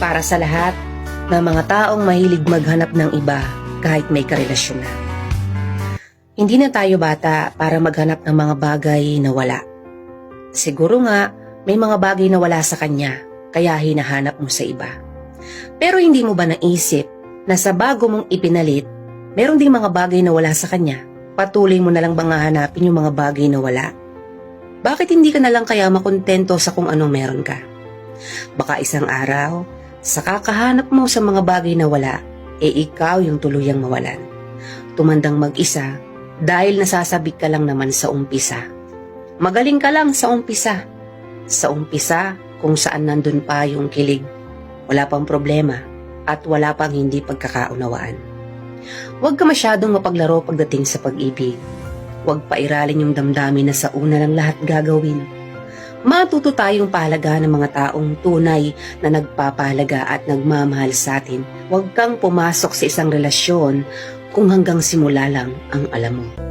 Para sa lahat ng mga taong mahilig maghanap ng iba kahit may karelasyon na. Hindi na tayo bata para maghanap ng mga bagay na wala. Siguro nga, may mga bagay na wala sa kanya, kaya hinahanap mo sa iba. Pero hindi mo ba naisip na sa bago mong ipinalit, meron ding mga bagay na wala sa kanya? Patuloy mo na lang bang hahanapin yung mga bagay na wala? Bakit hindi ka na lang kaya makontento sa kung anong meron ka? Baka isang araw, sa kakahanap mo sa mga bagay na wala, ikaw yung tuluyang mawalan. Tumandang mag-isa dahil nasasabik ka lang naman sa umpisa. Magaling ka lang sa umpisa. Sa umpisa kung saan nandun pa yung kilig. Wala pang problema at wala pang hindi pagkakaunawaan. Huwag ka masyadong mapaglaro pagdating sa pag-ibig. Huwag pairalin yung damdamin na sa una lang lahat gagawin. Matuto tayong pahalagaan ng mga taong tunay na nagpapahalaga at nagmamahal sa atin. Huwag kang pumasok sa isang relasyon kung hanggang simula lang ang alam mo.